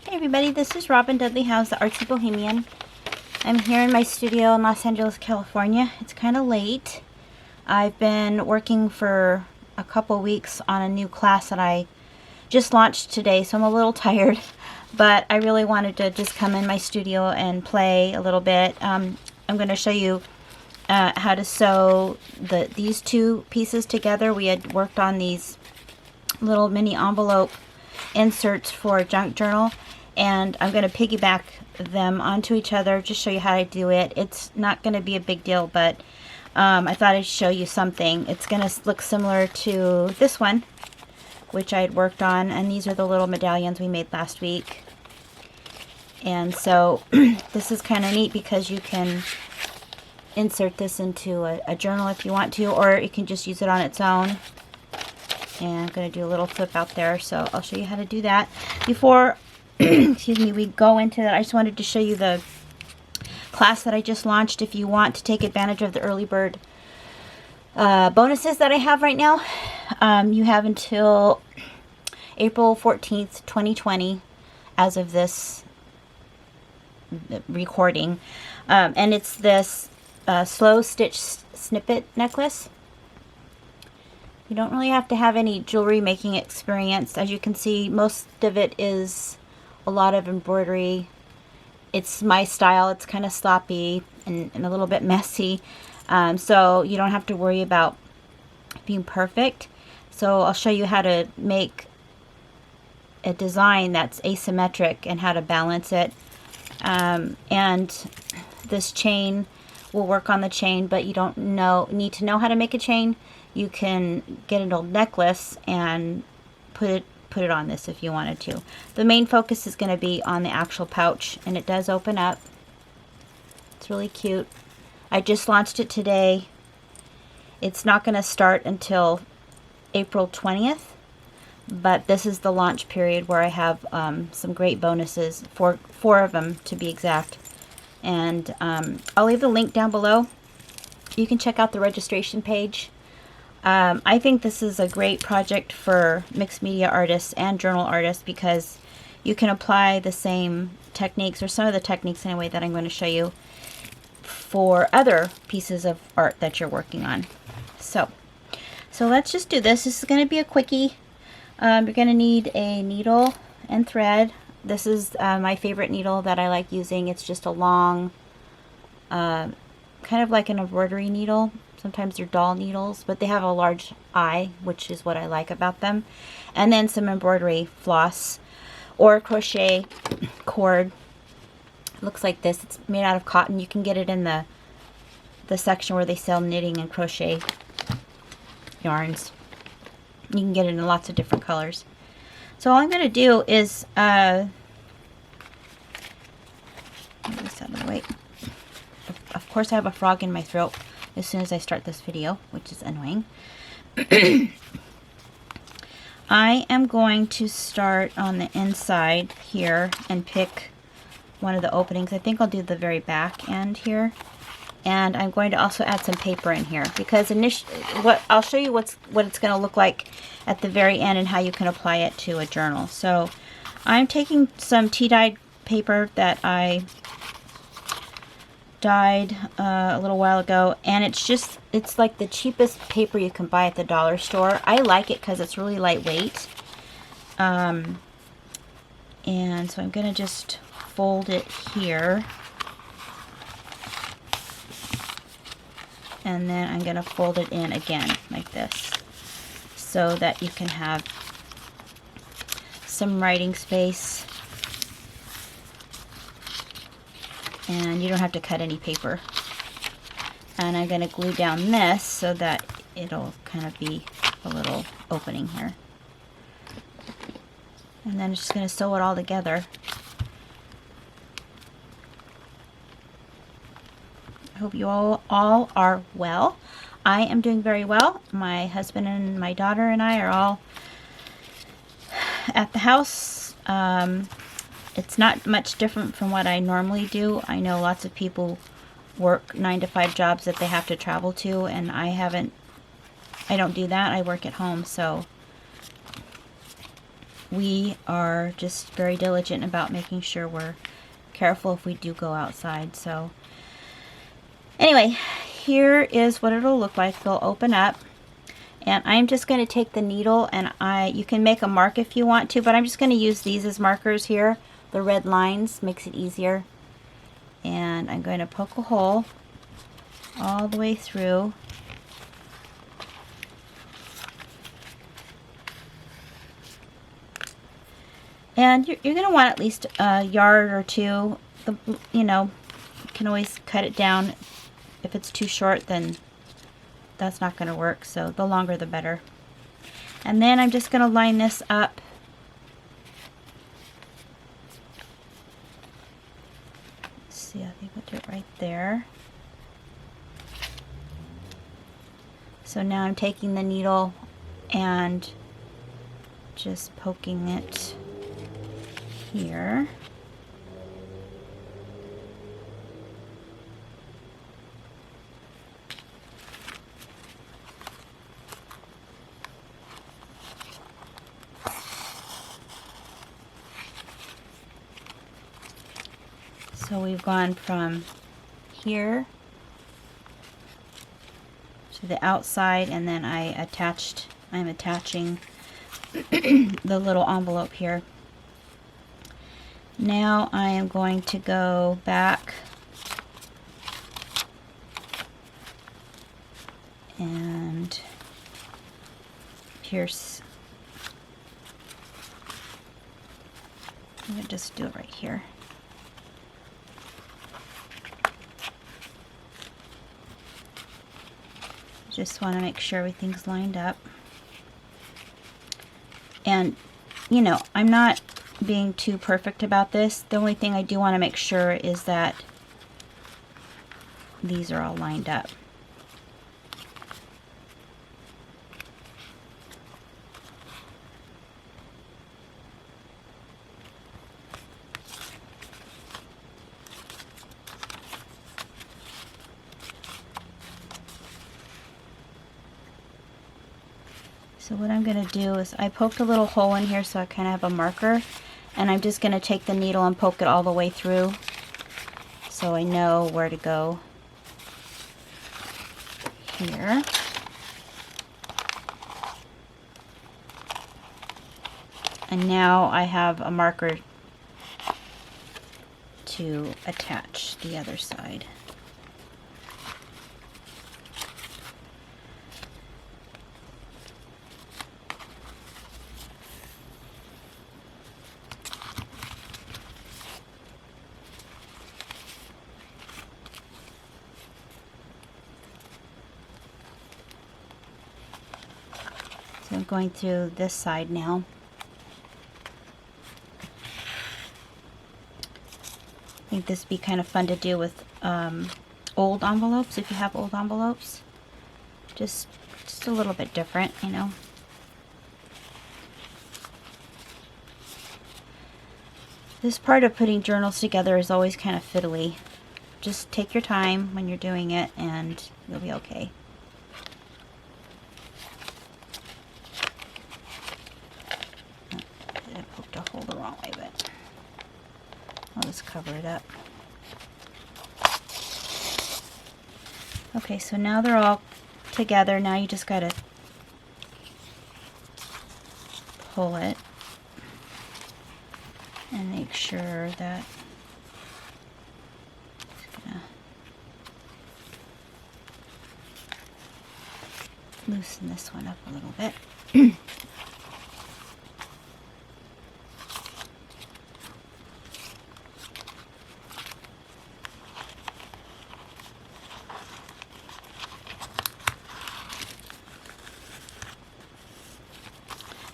Hey everybody, this is Robin Dudley House, the Artsy Bohemian. I'm here in my studio in Los Angeles, California. It's kind of late. I've been working for a couple weeks on a new class that I just launched today, so I'm a little tired. But I really wanted to just come in my studio and play a little bit. I'm going to show you how to sew these two pieces together. We had worked on these little mini envelope inserts for a junk journal, and I'm going to piggyback them onto each other, just show you how to do it. It's not going to be a big deal, but I thought I'd show you something. It's going to look similar to this one, which I had worked on, and these are the little medallions we made last week. And so this is kind of neat because you can insert this into a journal if you want to, or you can just use it on its own. And I'm going to do a little flip out there, so I'll show you how to do that. Before excuse me, we go into that, I just wanted to show you the class that I just launched. If you want to take advantage of the early bird bonuses that I have right now, you have until April 14th, 2020, as of this recording. And it's this slow stitch snippet necklace. You don't really have to have any jewelry making experience. As you can see, most of it is a lot of embroidery. It's my style. It's kind of sloppy and a little bit messy. So you don't have to worry about being perfect. So I'll show you how to make a design that's asymmetric and how to balance it. And this chain will work on the chain, but you don't need to know how to make a chain. You can get an old necklace and put it on this if you wanted to. The main focus is going to be on the actual pouch, and it does open up. It's really cute. I just launched it today. It's not going to start until April 20th, but this is the launch period where I have some great bonuses, four of them to be exact. And I'll leave the link down below. You can check out the registration page. I think this is a great project for mixed media artists and journal artists because you can apply the same techniques, or some of the techniques anyway, that I'm going to show you for other pieces of art that you're working on. So let's just do this. This is going to be a quickie. You're going to need a needle and thread. This is my favorite needle that I like using. It's just a long, kind of like an embroidery needle. Sometimes they're doll needles, but they have a large eye, which is what I like about them. And then some embroidery floss or crochet cord. It looks like this. It's made out of cotton. You can get it in the section where they sell knitting and crochet yarns. You can get it in lots of different colors. So all I'm going to do is move this out of the way. Of course, I have a frog in my throat as soon as I start this video, which is annoying. I am going to start on the inside here and pick one of the openings. I think I'll do the very back end here. And I'm going to also add some paper in here because I'll show you what it's going to look like at the very end and how you can apply it to a journal. So I'm taking some tea-dyed paper that I dyed a little while ago, and it's like the cheapest paper you can buy at the dollar store. I like it because it's really lightweight. And so I'm going to just fold it here. And then I'm going to fold it in again like this so that you can have some writing space. And you don't have to cut any paper. And I'm going to glue down this so that it'll kind of be a little opening here. And then I'm just going to sew it all together. I hope you all are well. I am doing very well. My husband and my daughter and I are all at the house. It's not much different from what I normally do. I know lots of people work 9-to-5 jobs that they have to travel to, and I don't do that. I work at home, so we are just very diligent about making sure we're careful if we do go outside. So anyway, here is what it'll look like. It'll open up, and I'm just going to take the needle, and you can make a mark if you want to, but I'm just going to use these as markers here. The red lines makes it easier. And I'm going to poke a hole all the way through. And you're going to want at least a yard or two. You know, you can always cut it down. If it's too short, then that's not going to work. So the longer the better. And then I'm just going to line this up. Let's see, I think I'll do it right there. So now I'm taking the needle and just poking it here. So we've gone from here to the outside, and then I'm attaching the little envelope here. Now I am going to go back and pierce. I'm going to just do it right here. Just want to make sure everything's lined up. And, you know, I'm not being too perfect about this. The only thing I do want to make sure is that these are all lined up. So what I'm going to do is I poked a little hole in here so I kind of have a marker, and I'm just going to take the needle and poke it all the way through so I know where to go here. And now I have a marker to attach the other side. So I'm going through this side now. I think this would be kind of fun to do with old envelopes, if you have old envelopes. Just a little bit different, you know. This part of putting journals together is always kind of fiddly. Just take your time when you're doing it and you'll be okay. I poked a hole the wrong way, but I'll just cover it up. Okay, so now they're all together. Now you just gotta pull it and make sure that it's gonna loosen this one up a little bit.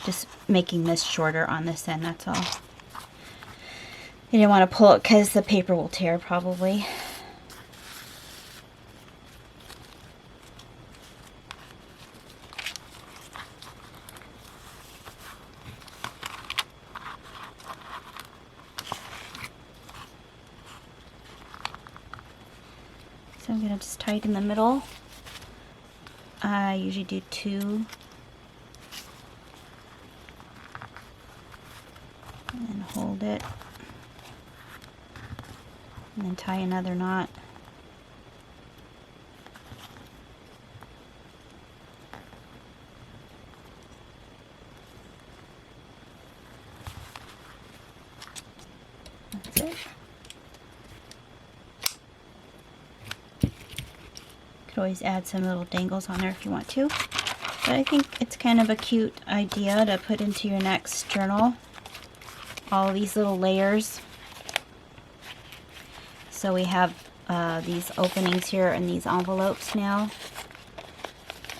Just making this shorter on this end, that's all. You didn't want to pull it because the paper will tear probably. So I'm going to just tie it in the middle. I usually do 2. And then hold it. And then tie another knot. That's it. Could always add some little dangles on there if you want to. But I think it's kind of a cute idea to put into your next journal. All these little layers. So we have these openings here and these envelopes now.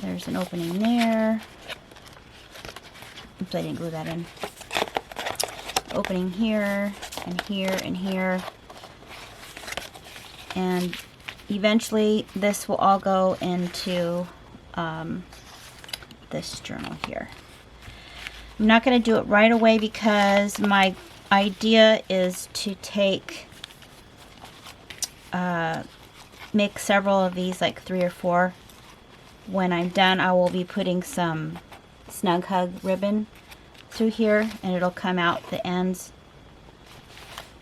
There's an opening there. Oops, I didn't glue that in. Opening here and here and here. And eventually this will all go into this journal here. I'm not going to do it right away because my idea is to take make several of these, like 3 or 4. When I'm done, I will be putting some Snug Hug ribbon through here, and it'll come out the ends.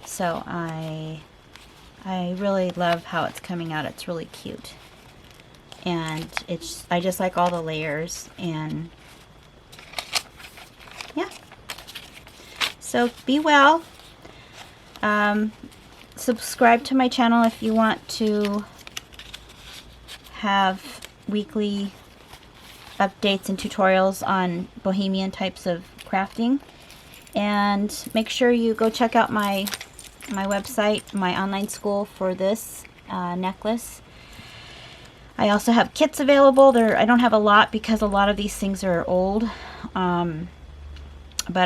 So I really love how it's coming out. It's really cute, and I just like all the layers, and yeah. So be well. Subscribe to my channel if you want to have weekly updates and tutorials on Bohemian types of crafting. And make sure you go check out my website, my online school for this necklace. I also have kits available. I don't have a lot because a lot of these things are old. But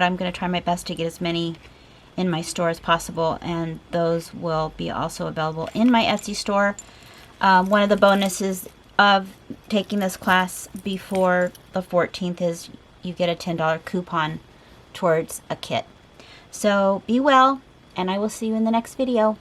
I'm going to try my best to get as many in my store as possible, and those will be also available in my Etsy store. One of the bonuses of taking this class before the 14th is you get a $10 coupon towards a kit. So be well, and I will see you in the next video.